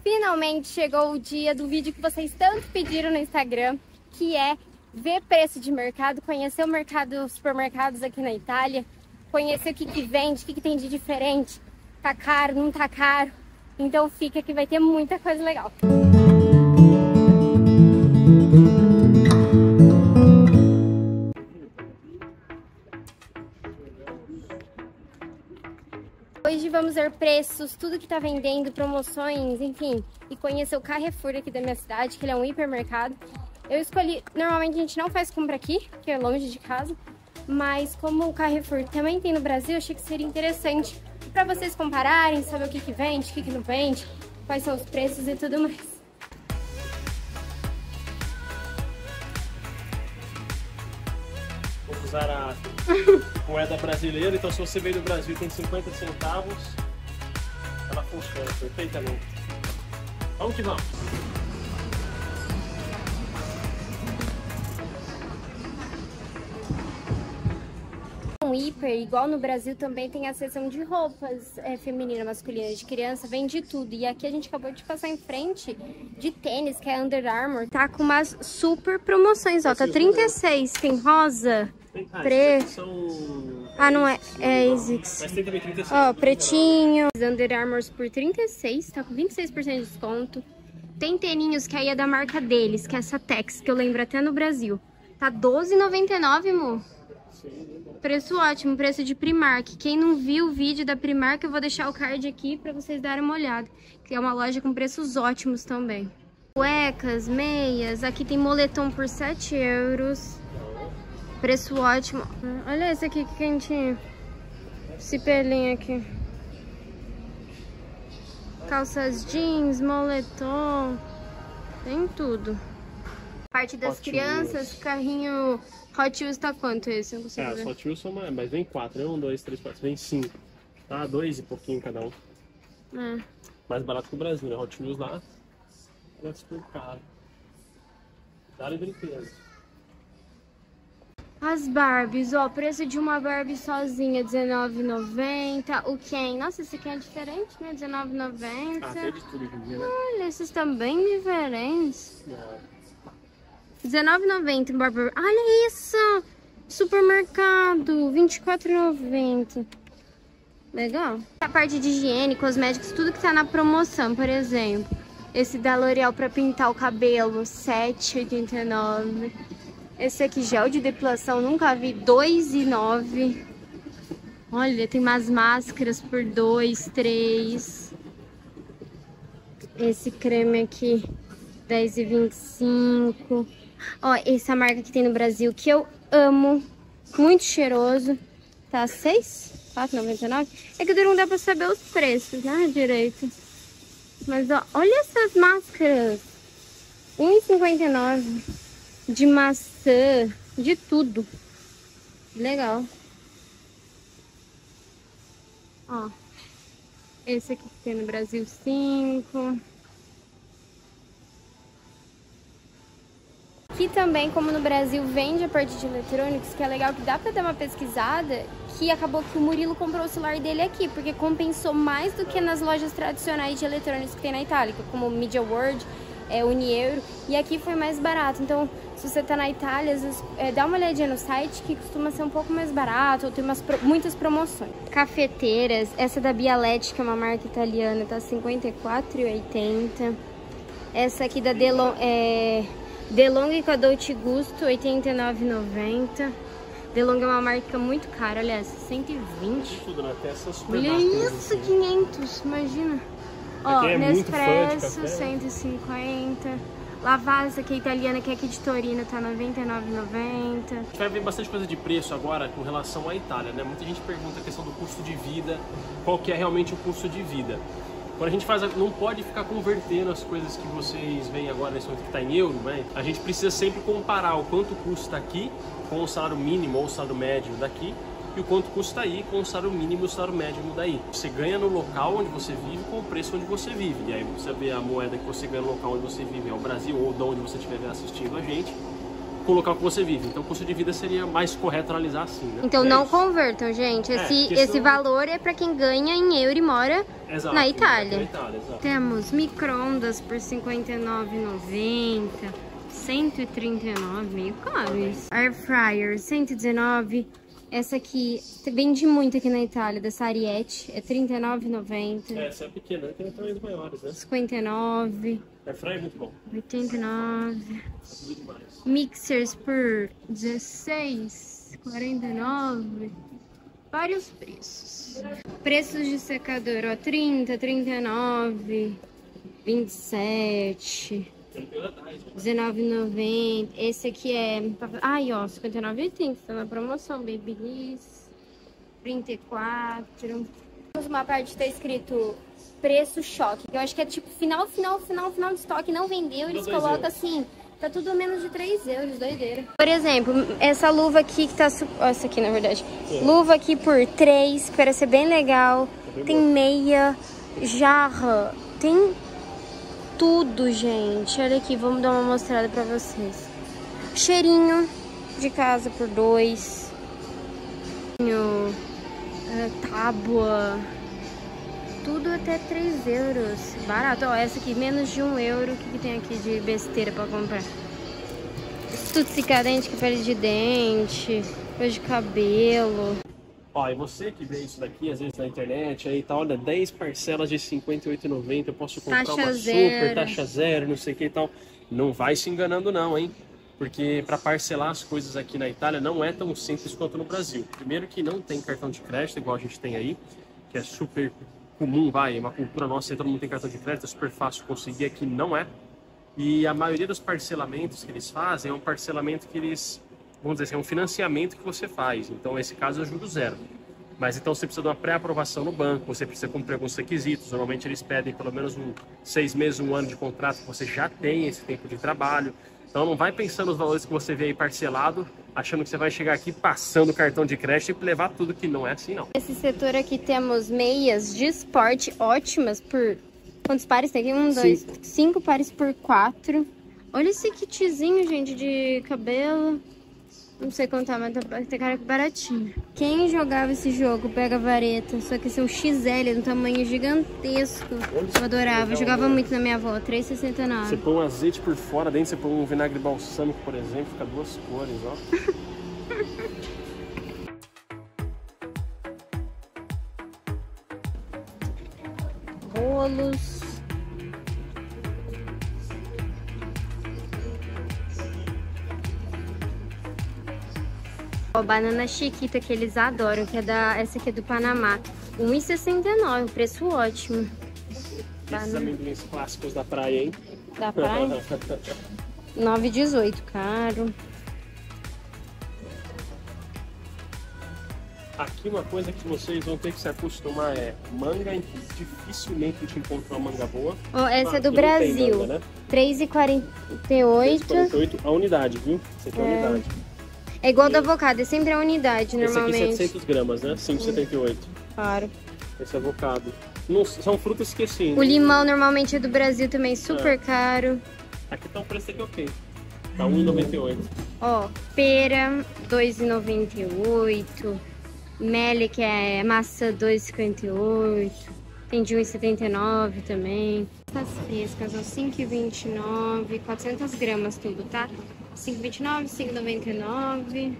Finalmente chegou o dia do vídeo que vocês tanto pediram no Instagram, que é ver preço de mercado, conhecer o mercado, os supermercados aqui na Itália, conhecer o que vende, o que tem de diferente, tá caro, não tá caro. Então fica que vai ter muita coisa legal. Hoje vamos ver preços, tudo que tá vendendo, promoções, enfim, e conhecer o Carrefour aqui da minha cidade, que ele é um hipermercado. Eu escolhi, normalmente a gente não faz compra aqui, porque é longe de casa, mas como o Carrefour também tem no Brasil, eu achei que seria interessante para vocês compararem, saber o que vende, o que não vende, quais são os preços e tudo mais. Vou usar a moeda brasileira, então se você veio do Brasil e tem 50 centavos, ela funciona perfeitamente. Vamos que vamos! Um hiper, igual no Brasil, também tem a seção de roupas feminina, masculina, de criança, vende tudo. E aqui a gente acabou de passar em frente de tênis, que é Under Armour. Tá com umas super promoções, ó, tá 36, tem rosa, preto. Ah, não é, é ASICS. Mas tem também 36. Ó, pretinho. Under Armour por 36, tá com 26% de desconto. Tem teninhos que aí é da marca deles, que é essa Tex, que eu lembro até no Brasil. Tá R$12,99, amor. Preço ótimo, preço de Primark. Quem não viu o vídeo da Primark, eu vou deixar o card aqui pra vocês darem uma olhada. Que é uma loja com preços ótimos também. Cuecas, meias, aqui tem moletom por 7 euros. Preço ótimo. Olha esse aqui que quentinho. Esse pelinho aqui. Calças jeans, moletom. Tem tudo. Parte das crianças, carrinho Hot Wheels tá quanto esse? Não consigo ver. Hot Wheels são mais, mas vem 4, 1, 2, 3, 4, vem 5. Tá? 2 e pouquinho cada um. Mais barato que o Brasil, né? Hot Wheels lá é super caro. Dá-lhe brinquedo. As Barbies, ó, preço de uma Barbie sozinha, R$19,90. O Ken, nossa, esse aqui é diferente, né? R$19,90. Ah, tem de tudo hoje em dia, né? Olha, esses também diferentes. R$19,90 Barbie. Olha isso! Supermercado, R$24,90. Legal. A parte de higiene, cosméticos, tudo que tá na promoção, por exemplo. Esse da L'Oréal pra pintar o cabelo, R$7,89. Esse aqui, gel de depilação, nunca vi, R$2,09. Olha, tem umas máscaras por R$2, R$3. Esse creme aqui, R$10,25. Ó, essa marca que tem no Brasil, que eu amo, muito cheiroso. Tá R$6? R$4,99? É que não dá pra saber os preços, né, direito. Mas, ó, olha essas máscaras. R$1,59. De maçã, de tudo. Legal. Ó. Esse aqui que tem no Brasil, 5. Aqui também, como no Brasil, vende a parte de eletrônicos, que é legal, que dá pra dar uma pesquisada, que acabou que o Murilo comprou o celular dele aqui, porque compensou mais do que nas lojas tradicionais de eletrônicos que tem na Itália, como Media World, Unieuro, e aqui foi mais barato. Então, se você tá na Itália, às vezes, dá uma olhadinha no site, que costuma ser um pouco mais barato, ou tem muitas promoções. Cafeteiras, essa da Bialetti, que é uma marca italiana, tá R$54,80. Essa aqui da DeLonghi com a Dolce Gusto, R$89,90. DeLonghi é uma marca muito cara, olha essa, 120. Tudo, né? Tem essas super olha isso, assim. 500, imagina. Ó, Nespresso, 150. Lavazza, que é italiana, que é aqui de Torino, tá R$99,90. A gente vai ver bastante coisa de preço agora com relação à Itália, né? Muita gente pergunta a questão do custo de vida, qual que é realmente o custo de vida. Quando a gente faz, não pode ficar convertendo as coisas que vocês veem agora, nesse momento que está em euro, né? A gente precisa sempre comparar o quanto custa aqui com o salário mínimo ou o salário médio daqui, e o quanto custa aí com o salário mínimo e o salário médio daí. Você ganha no local onde você vive com o preço onde você vive. E aí você vê a moeda que você ganha no local onde você vive é o Brasil, ou de onde você estiver assistindo a gente. com o local que você vive. Então o custo de vida seria mais correto analisar assim, né? Então não convertam, gente. Esse valor é para quem ganha em euro e mora na Itália. Exato. Temos micro-ondas por R$ 59,90. 139, meio caro isso. Air fryer, 119. Essa aqui, vende muito aqui na Itália, da Sarietti, é R$ 39,90. Essa é pequena, tem tamanhos maiores, né? 59. Air fryer é muito bom. 89. Muito mais. Mixers por 16,49. Vários preços. Preços de secador, ó, 30, 39, 27. 19,90. Esse aqui é... Ai, ó, 59,80. Tá na promoção. Babyliss. 34. Uma parte tá escrito preço choque. Eu acho que é tipo final de estoque. Não vendeu. Eles colocam assim... Tá tudo menos de 3 euros. Doideira. Por exemplo, essa luva aqui que tá... Essa aqui, na verdade. Luva aqui por 3. Parece ser bem legal. Tem meia. Jarra. Tem... tudo, gente. Olha aqui, vamos dar uma mostrada pra vocês. Cheirinho de casa por 2. Tábua. Tudo até 3 euros. Barato. Ó, essa aqui, menos de 1 euro. O que tem aqui de besteira pra comprar? Estudo-dente, que pele de dente. Coisa de cabelo. Ó, e você que vê isso daqui, às vezes na internet, aí tá, olha, 10 parcelas de R$ 58,90, eu posso comprar taxa uma zero. super, taxa zero, não sei o que e tal. Não vai se enganando não, hein? Porque para parcelar as coisas aqui na Itália não é tão simples quanto no Brasil. Primeiro que não tem cartão de crédito, igual a gente tem aí, que é super comum, uma cultura nossa, todo mundo tem cartão de crédito, é super fácil conseguir, aqui não é. E a maioria dos parcelamentos que eles fazem é um parcelamento que eles... vamos dizer assim, é um financiamento que você faz. Então, nesse caso, é juros zero. Mas então você precisa de uma pré-aprovação no banco, você precisa cumprir alguns requisitos. Normalmente eles pedem pelo menos 6 meses, 1 ano de contrato, que você já tem esse tempo de trabalho. Então não vai pensando nos valores que você vê aí parcelado, achando que você vai chegar aqui passando o cartão de crédito e levar tudo, que não é assim não. Esse setor aqui temos meias de esporte ótimas por... Quantos pares tem aqui? 1, 2, 5 pares por 4. Olha esse kitzinho, gente, de cabelo. Não sei quanto tá, mas tem cara que baratinho. Quem jogava esse jogo pega a vareta, só que esse é um XL, de um tamanho gigantesco. Eu adorava, eu jogava muito na minha avó, R$3,69. Você põe um azeite por fora, dentro você põe um vinagre balsâmico, por exemplo, fica 2 cores, ó. Rolos. Ó, banana chiquita que eles adoram, que é essa aqui é do Panamá. R$1,69, preço ótimo. Esses amendoins clássicos da praia, hein? Da praia? R$9,18, caro. Aqui uma coisa que vocês vão ter que se acostumar é manga, dificilmente te encontra uma manga boa. Ó, essa é do Brasil, manga, né? R$3,48. R$3,48 a unidade, viu? Essa aqui é a unidade. É igual do avocado, é sempre a unidade, normalmente. Esse aqui 700 gramas, né? 5,78. Claro. Esse avocado. Não, são frutas que assim... O limão normalmente é do Brasil também, super caro. Aqui tá um preço aqui ok. Tá R$1,98. Ó, pera, R$2,98. Meli, que é maçã, R$2,58. Tem de R$1,79 também. Essas frescas, ó, R$5,29. 400 gramas tudo, tá? R$5,29, R$5,99.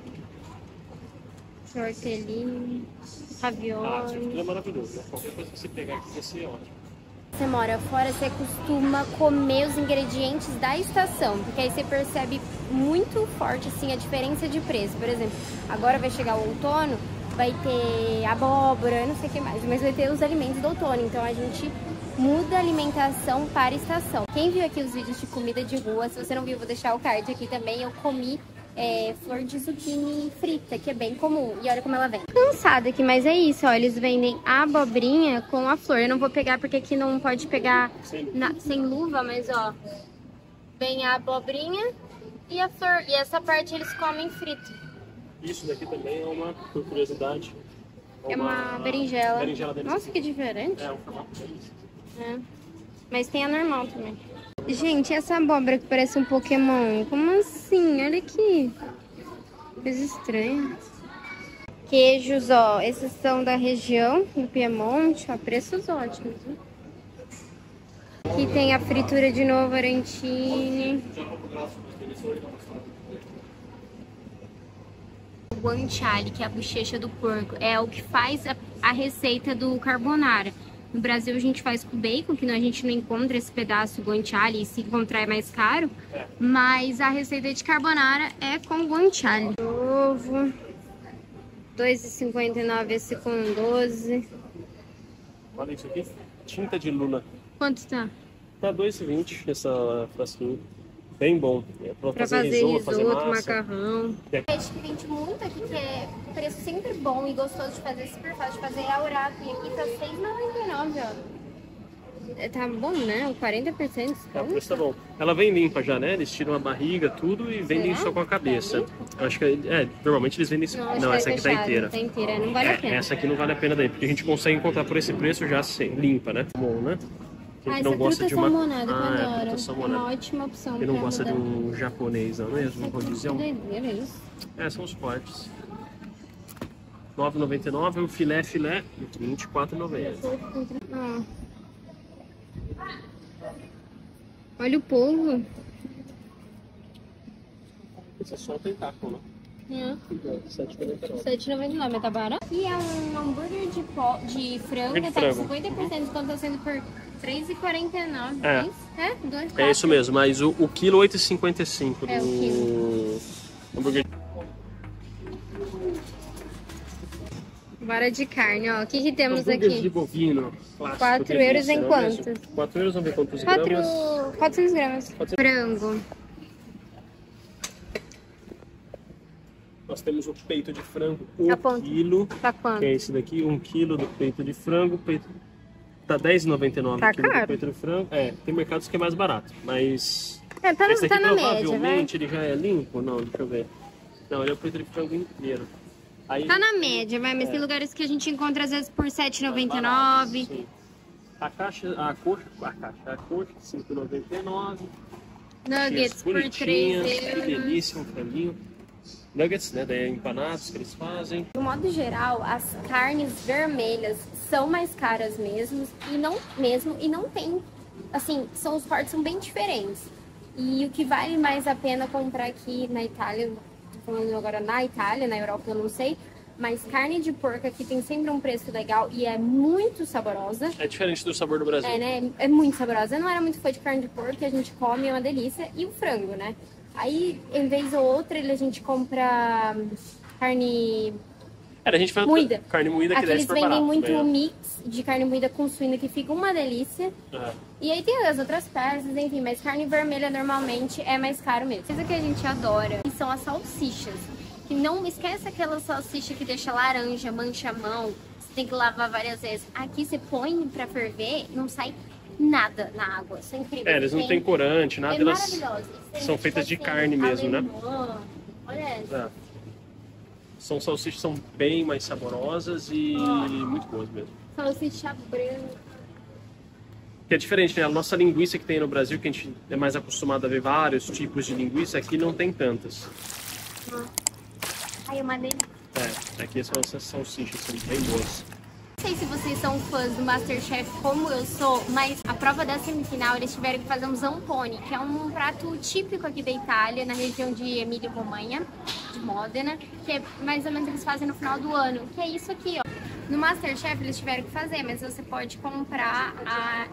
Tortelline, ravioli. Isso tudo é maravilhoso, né? Qualquer coisa que você pegar aqui vai ser ótimo. Você mora fora, você costuma comer os ingredientes da estação, porque aí você percebe muito forte assim a diferença de preço. Por exemplo, agora vai chegar o outono, vai ter abóbora, não sei o que mais, mas vai ter os alimentos do outono, então a gente muda a alimentação para a estação. Quem viu aqui os vídeos de comida de rua, se você não viu, vou deixar o card aqui também, eu comi flor de zucchini frita, que é bem comum, e olha como ela vem. Cansada aqui, mas é isso, ó, eles vendem a abobrinha com a flor. Eu não vou pegar porque aqui não pode pegar sem luva, mas ó, vem a abobrinha e a flor, e essa parte eles comem frito. Isso daqui também é uma curiosidade. É uma berinjela. Berinjela deles. Nossa, que diferente. É um formato deles. É. Mas tem a normal também. Gente, essa abóbora que parece um Pokémon, como assim? Olha aqui. Coisa estranha. Queijos, ó, esses são da região, do Piemonte, ó, preços ótimos. Viu? Aqui tem a fritura de Novo Arantini. O guanciale, que é a bochecha do porco, é o que faz a receita do carbonara. No Brasil a gente faz com bacon, que a gente não encontra esse pedaço guanciale, e se encontrar é mais caro. Mas a receita de carbonara é com guanciale. Ovo, R$2,59 esse com 12. Olha isso aqui, tinta de lula. Quanto tá? Tá R$2,20 essa frasquinha. Bem bom. É pra fazer risoto, fazer macarrão. Peixe que vende muito aqui, que é preço sempre bom e gostoso de fazer, super fácil de fazer, é a Urapi. E aqui tá R$6,99, ó. Tá bom, né? 40%. É, o preço tá bom. Ela vem limpa já, né? Eles tiram a barriga, tudo e vendem só com a cabeça. Eu acho que normalmente eles vendem. Não, essa aqui tá inteira. Tá inteira, não vale a pena. Essa aqui não vale a pena daí, porque a gente consegue encontrar por esse preço já limpa, né? Bom, né? Quem não gosta de uma salmonada, é uma ótima opção. Quem não gosta de um japonês, não é mesmo? Rodízio. Doideira, é isso? São os cortes. R$9,99, o filé R$24,90. Olha o polvo. Esse é só o tentáculo, né? R$7,99, mas tá barato. E é um hambúrguer de frango, tá com 50%, então tá sendo por R$3,49. É isso mesmo, mas o quilo R$8,55 do quilo. Hambúrguer. Vara de carne, ó. O que temos aqui? De bovino, clássico. €4 em quantos? €4, vamos ver quantos gramas. 400 gramas. Frango. Nós temos o peito de frango, quilo. Tá quanto? Que é esse daqui, 1 quilo do peito de frango. Tá R$10,99 tá quilo caro. do peito de frango. Tem mercados que é mais barato, mas... tá esse aqui na provavelmente média, ele já é limpo? Não, deixa eu ver. Não, ele é o peito de frango inteiro. Aí, tá na média, mas tem lugares que a gente encontra às vezes por R$7,99. Sim. A coxa R$5,99. Nuggets por €3. Que delícia, um franguinho. Nuggets, né? Daí empanados que eles fazem. De modo geral, as carnes vermelhas são mais caras mesmo e não tem, assim, os cortes são bem diferentes. E o que vale mais a pena comprar aqui na Itália, tô falando agora na Itália, na Europa eu não sei, mas carne de porco aqui tem sempre um preço legal e é muito saborosa. É diferente do sabor do Brasil. Né? É muito saborosa. Eu não era muito fã de carne de porco, que a gente come, é uma delícia. E o frango, né? Aí, em vez ou outra, a gente compra carne a gente faz moída. Carne moída que aqui eles vendem barato, muito né? um mix de carne moída com suíno, que fica uma delícia. E aí tem as outras peças, enfim, mas carne vermelha normalmente é mais caro mesmo. Coisa que a gente adora são as salsichas. Que não esquece aquela salsicha que deixa laranja, mancha a mão, você tem que lavar várias vezes. Aqui você põe pra ferver, não sai nada na água, isso é incrível. Eles não têm corante, nada, elas são Tem, feitas de assim, carne mesmo, alemã. né? Olha essa. São salsichas, são bem mais saborosas e muito boas mesmo. Salsicha branca. Que é diferente, né? A nossa linguiça que tem no Brasil, que a gente é mais acostumado a ver vários tipos de linguiça, aqui não tem tantas. Ai, uma delícia. Aqui são essas salsichas, são bem boas. Não sei se vocês são fãs do Masterchef como eu sou, mas a prova da semifinal eles tiveram que fazer um zampone, que é um prato típico aqui da Itália, na região de Emília-Romagna, de Modena, que é mais ou menos o que eles fazem no final do ano, que é isso aqui, ó. No Masterchef eles tiveram que fazer, mas você pode comprar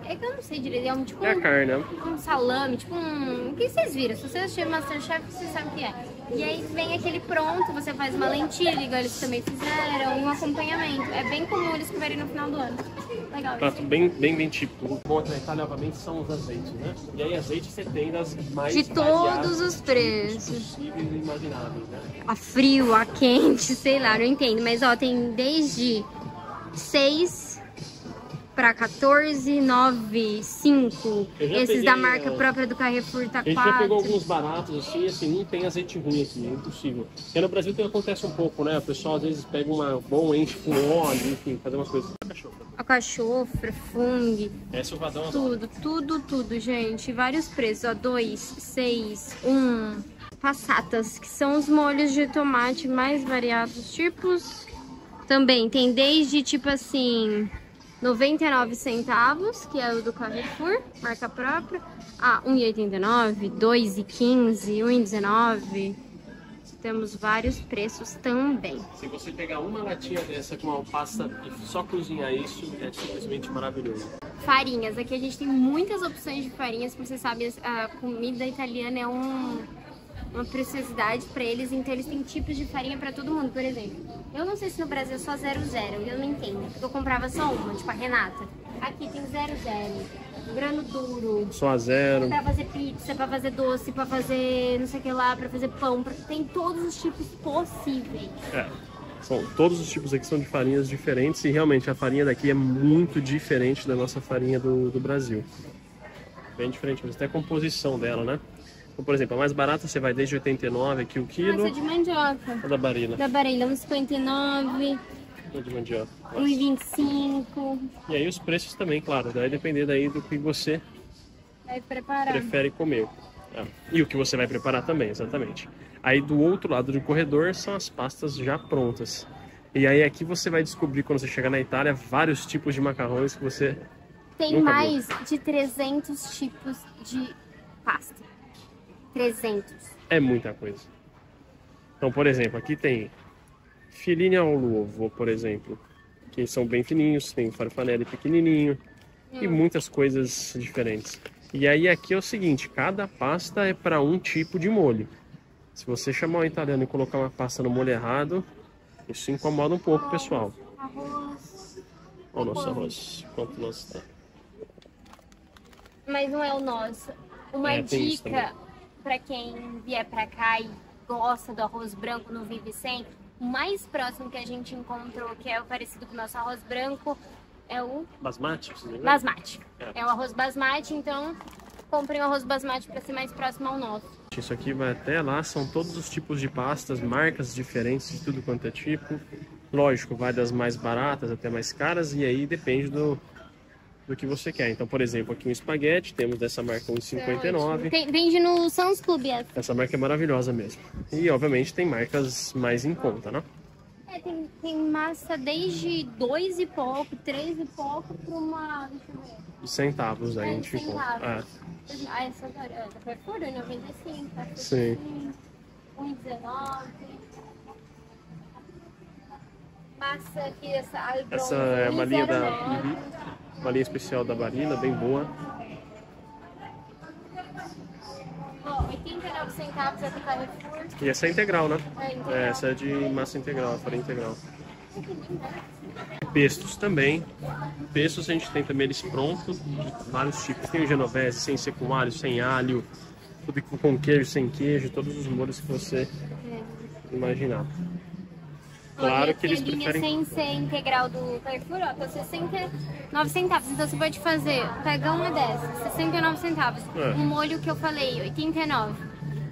é que eu não sei direito, é tipo a carne, né? Um salame, tipo o que vocês viram? Se vocês assistirem Masterchef, vocês sabem o que é. E aí vem aquele pronto, você faz uma lentilha, igual eles também fizeram, um acompanhamento. É bem comum eles comerem no final do ano. Legal. Prato bem típico. O bom na Itália, obviamente, são os azeites, né? E aí azeite você tem das mais de todos os preços possíveis e imagináveis, né? A frio, a quente, sei lá, não entendo. Mas ó, tem desde 6 pra 14,95. Esses da marca própria do Carrefour tá 4. A gente já pegou alguns baratos assim, não tem azeite ruim aqui, é impossível. Porque no Brasil acontece um pouco, né? O pessoal às vezes pega uma bom, enche com óleo, enfim, fazer umas coisas. Alcachofra, fungo. Essa é o vadão. Tudo, gente. Vários preços, ó. 2, 6, 1. Passatas, que são os molhos de tomate mais variados tipos. Também tem desde, tipo assim, 99 centavos, que é o do Carrefour, marca própria. Ah, 1,89, 2,15, 1,19. Temos vários preços também. Se você pegar uma latinha dessa com uma pasta e só cozinhar isso, é simplesmente maravilhoso. Farinhas. Aqui a gente tem muitas opções de farinhas. Como você sabe, a comida italiana é uma preciosidade para eles, então eles têm tipos de farinha para todo mundo. Por exemplo, eu não sei se no Brasil é só 00, eu não entendo, porque eu comprava só uma, tipo a Renata. Aqui tem 00, grano duro, só a zero, pra fazer pizza, pra fazer doce, pra fazer não sei o que lá, pra fazer pão, tem todos os tipos possíveis. Todos os tipos aqui são de farinhas diferentes e realmente a farinha daqui é muito diferente da nossa farinha do Brasil. Bem diferente, mas até a composição dela, né? Então, por exemplo, a mais barata você vai desde 89 aqui o quilo. Essa é de mandioca. A da Barilla? Da Barilla, 1,59. De mandioca. 1,25. E aí os preços também, claro, vai depender daí do que você vai preparar. Prefere comer. E o que você vai preparar também, exatamente. Aí do outro lado do corredor são as pastas já prontas. E aí aqui você vai descobrir, quando você chegar na Itália, vários tipos de macarrões que você tem mais de 300 tipos de pasta. 300. É muita coisa. Então, por exemplo, aqui tem filini ao uovo, por exemplo, que são bem fininhos, tem farfalle pequenininho e muitas coisas diferentes. E aí aqui é o seguinte, cada pasta é para um tipo de molho. Se você chamar um italiano e colocar uma pasta no molho errado, isso incomoda um pouco, pessoal. Arroz. Olha o nosso arroz, quanto nosso tá. Mas não é o nosso. Uma dica para quem vier para cá e gosta do arroz branco, não vive sem, o mais próximo que a gente encontrou, que é o parecido com o nosso arroz branco, é o basmati. Basmati. É o arroz basmati, então comprem o arroz basmati para ser mais próximo ao nosso. Isso aqui vai até lá, são todos os tipos de pastas, marcas diferentes de tudo quanto é tipo. Lógico, vai das mais baratas até mais caras e aí depende do que você quer. Então, por exemplo, aqui um espaguete, temos dessa marca 1,59. Vende no Sam's Club essa. Essa marca é maravilhosa mesmo. E, obviamente, tem marcas mais em conta, né? Tem massa desde 2 e pouco, 3 e pouco, para uma... Deixa eu ver. De centavos, aí a gente encontra. Essa agora, essa foi por 95, tá? Sim. 1,19. Massa aqui, essa é uma linha uma linha especial da Barilla, bem boa. 89 centavos é do Carrefour. E essa é integral, né? Integral. Essa é de massa integral, farinha integral. Pestos também. Pestos a gente tem também eles prontos, de vários tipos. Tem o genovese, sem ser com alho, sem alho, tudo com queijo, sem queijo, todos os molhos que você imaginar. Claro que eles preferem... sem ser integral do Carrefour, ó, tá 69 centavos. Então você pode fazer, pega uma dessas, 69 centavos. Um molho que eu falei, 89.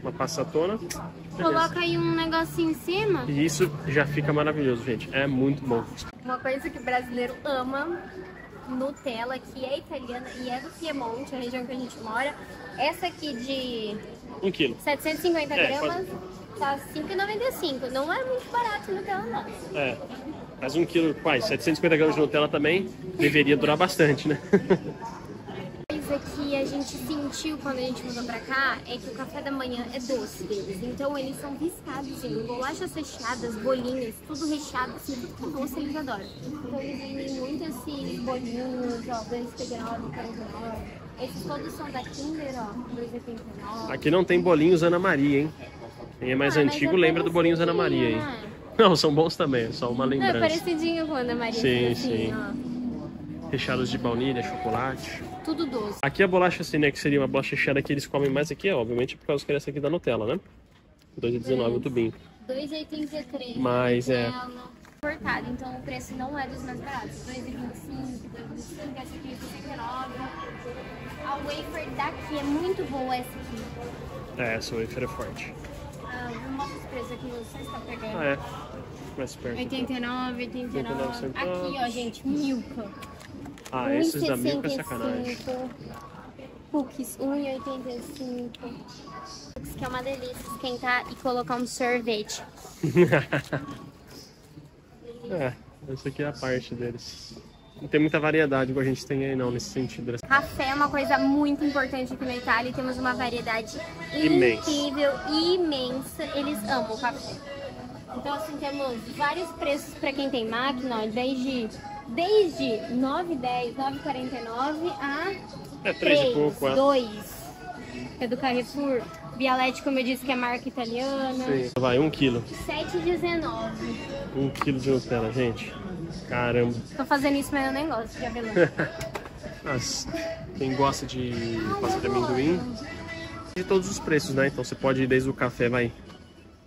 Uma passatona. Coloca aí um negocinho em cima. E isso já fica maravilhoso, gente. É muito bom. Uma coisa que o brasileiro ama, Nutella, que é italiana e é do Piemonte, a região que a gente mora. Essa aqui de 1 quilo. 750 gramas. Tá 5,95. Não é muito barato Nutella, não. Mas 1 quilo, quase 750 gramas de Nutella também deveria durar bastante, né? Coisa que a gente sentiu quando a gente mudou pra cá é que o café da manhã é doce deles. Então eles são viciados em bolachas recheadas, bolinhas, tudo recheado, assim, tudo com doce eles adoram. Então eles vendem muito esses bolinhos, ó, 2,49, 49. Esses todos são da Kinder, ó, 2,89. Aqui não tem bolinhos Ana Maria, hein? Quem é mais antigo lembra do bolinhos Ana Maria, hein? Né? Não, são bons também, é só uma lembrança. Não, é parecidinho com a Ana Maria. Sim, assim, sim. Ó. Recheados de baunilha, chocolate. Tudo doce. Aqui a bolacha assim, né, que seria uma bolacha recheada que eles comem mais aqui, obviamente, por causa que essa aqui da Nutella, né? 2,19 o tubinho. 2,83. Mas importado, então o preço não é dos mais baratos. 2,25, 2,25, essa aqui é 69. A wafer daqui é muito boa, essa aqui. É, essa wafer é forte. Vou mostrar os preços aqui, você está pegando. Ah, é. Mais perto. 89, 89. Aqui, ó, gente, Milka. Ah, esses da Milka é sacanagem. Cookies, 1,85. Que é uma delícia esquentar e colocar um sorvete. É, essa aqui é a parte deles. Não tem muita variedade igual a gente tem aí não, nesse sentido. Café é uma coisa muito importante aqui na Itália. Temos uma variedade Imensa. incrível, imensa. Eles amam o café. Então assim, temos vários preços para quem tem máquina, ó, desde 9,10, 9,49 a 3 e pouco, 2. É do Carrefour. Bialetti, como eu disse, que é marca italiana. Sim. Vai, 1 quilo. 7,19. 1 quilo de Nutella, gente. Caramba. Tô fazendo isso, mas eu nem gosto de avelã. Mas quem gosta de pasta de amendoim, de todos os preços, né? Então você pode ir desde o café, vai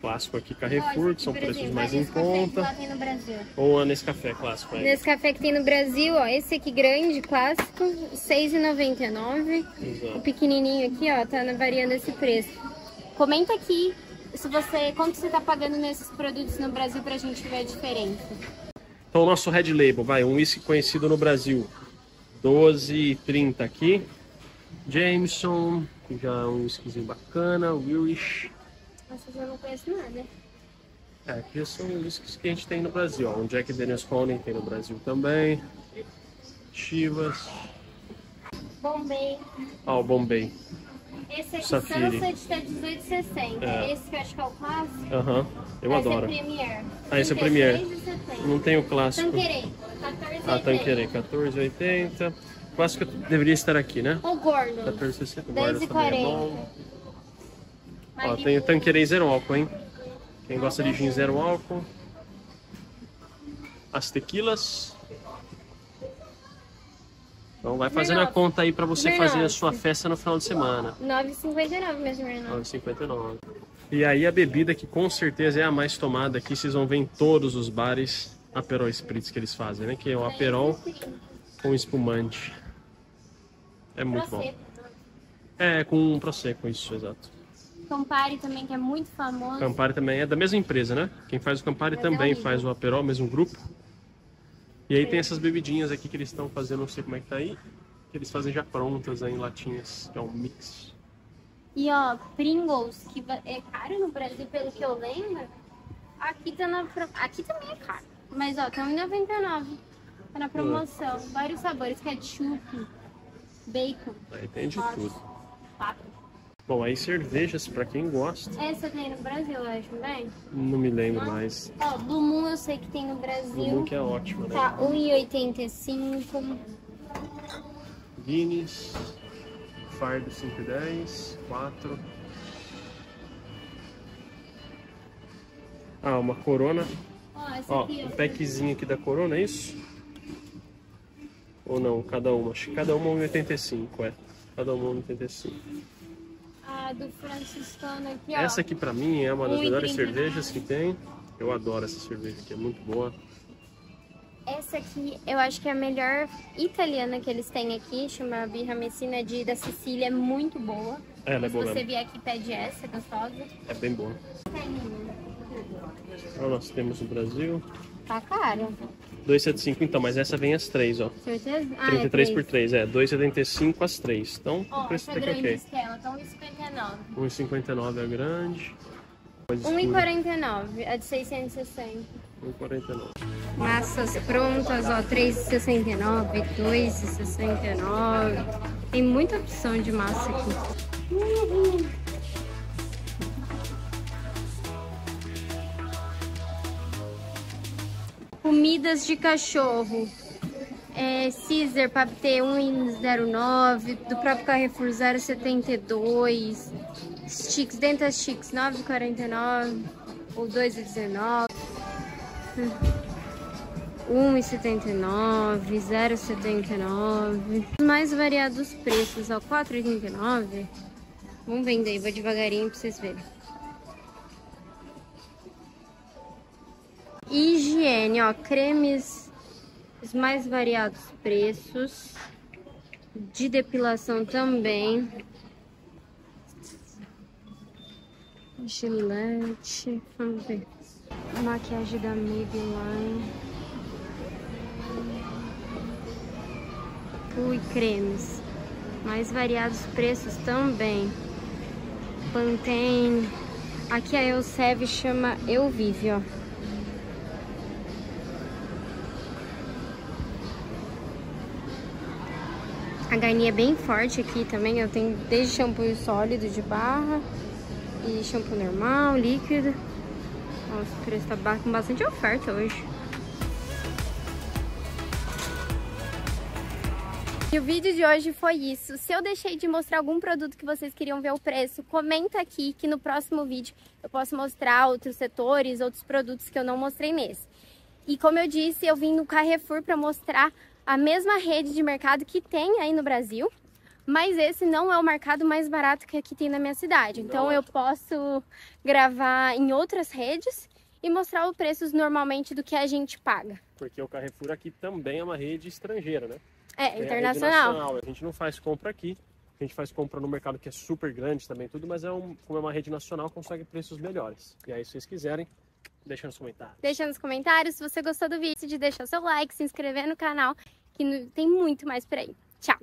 clássico aqui, Carrefour, que são preços mais em conta. Lá tem no Brasil. Ou nesse café clássico aí. Nesse café que tem no Brasil, ó, esse aqui grande, clássico, R$6,99. O pequenininho aqui, ó, tá variando esse preço. Comenta aqui quanto você tá pagando nesses produtos no Brasil pra gente ver a diferença. Então o nosso Red Label, vai, um whisky conhecido no Brasil, 12,30 aqui. Jameson, que já é um whiskyzinho bacana, Irish. Nossa, eu não conheço nada. É, aqui são os whiskies que a gente tem no Brasil, ó. Um Jack Daniel's Honey tem no Brasil também. Chivas. Bombay. Ó, o Bombay. Esse aqui Safiri. Sunset tá R$18,60. É. Esse que eu acho que é o clássico. Aham, eu adoro. Esse é Premier. Ah, esse é o Premier. R$36,70. Não tem o clássico. Tanqueray, R$14,80. Ah, Tanqueray, R$14,80. O clássico deveria estar aqui, né? O Gordon, R$14,60. O Gordon também é bom. Ó, Malibu. tem o Tanqueray zero álcool, hein? Quem gosta de gin zero álcool. As tequilas. Então vai fazendo a conta aí pra você fazer a sua festa no final de semana. R$9,59 mesmo, Renato. 9,59. E aí a bebida que com certeza é a mais tomada aqui, vocês vão ver em todos os bares, Aperol Spritz que eles fazem, né? Que é o Aperol com espumante. É muito bom. É, com um Prosecco, isso, exato. Campari também, que é muito famoso. Campari também é da mesma empresa, né? Quem faz o Campari também faz o Aperol, mesmo grupo. E aí tem essas bebidinhas aqui que eles estão fazendo, não sei como é que tá aí, que eles fazem já prontas aí em latinhas, que é um mix. E ó, Pringles, que é caro no Brasil, pelo que eu lembro. Aqui também é caro. Mas ó, tá R$1,99. Tá na promoção. Vários sabores, ketchup, bacon. Aí tem de tudo. 4. Bom, aí cervejas, pra quem gosta. Essa tem no Brasil, eu acho, bem? Não me lembro mais. Ó, Blue Moon eu sei que tem no Brasil. Blue Moon que é ótimo, né? Tá, R$1,85. Guinness, fardo 5,10, 4. Ah, uma Corona. Ó, essa Ó, aqui, um ó. packzinho aqui da Corona, é isso? Ou não, cada uma? Acho que cada uma 1,85, é. Cada uma 1,85. A do franciscano aqui, ó. Essa aqui pra mim é uma das melhores 1,39. cervejas que tem. Eu adoro essa cerveja aqui, é muito boa. Essa aqui eu acho que é a melhor italiana que eles têm aqui, chama Birra Messina da Sicília, é muito boa. Ela é Se boa você mesmo. vier aqui, pede essa, é gostosa. É bem boa. Então nós temos no Brasil. Tá caro. 2,75 então, mas essa vem as 3, ó. Certeza? Ah, 33 é por 3, é. 2,75 as 3. Então, Ó, o preço essa até que é grande ok. Stella, tá 1,59. 1,59 é a grande. 1,49, a de 660. 1,49. Massas prontas, ó, 3,69, 2,69. Tem muita opção de massa aqui. Comidas de cachorro. Caesar Paté 1,09, do próprio Carrefour 0,72. Sticks, Dentas Sticks 9,49 ou 2,19. 1,79, 0,79. Os mais variados preços, ó, 4,89. Vamos vendo aí, vou devagarinho pra vocês verem. Higiene, ó, cremes, os mais variados preços, de depilação também. Gillette, vamos ver. Maquiagem da Maybelline. Ui, cremes. Mais variados preços também. Pantene. Aqui a Elseve chama Eu Vive, ó. A Garnier é bem forte aqui também. Eu tenho desde shampoo sólido de barra e shampoo normal, líquido. Nossa, o preço tá com bastante oferta hoje. E o vídeo de hoje foi isso. Se eu deixei de mostrar algum produto que vocês queriam ver o preço, comenta aqui que no próximo vídeo eu posso mostrar outros setores, outros produtos que eu não mostrei nesse. E como eu disse, eu vim no Carrefour para mostrar a mesma rede de mercado que tem aí no Brasil, mas esse não é o mercado mais barato que aqui tem na minha cidade. Então eu posso gravar em outras redes e mostrar os preços normalmente do que a gente paga. Porque o Carrefour aqui também é uma rede estrangeira, né? É, internacional. A gente não faz compra aqui, a gente faz compra no mercado que é super grande também, tudo, mas como é uma rede nacional, consegue preços melhores. E aí, se vocês quiserem, deixa nos comentários. Deixa nos comentários se você gostou do vídeo, de deixar seu like, se inscrever no canal, que tem muito mais por aí. Tchau!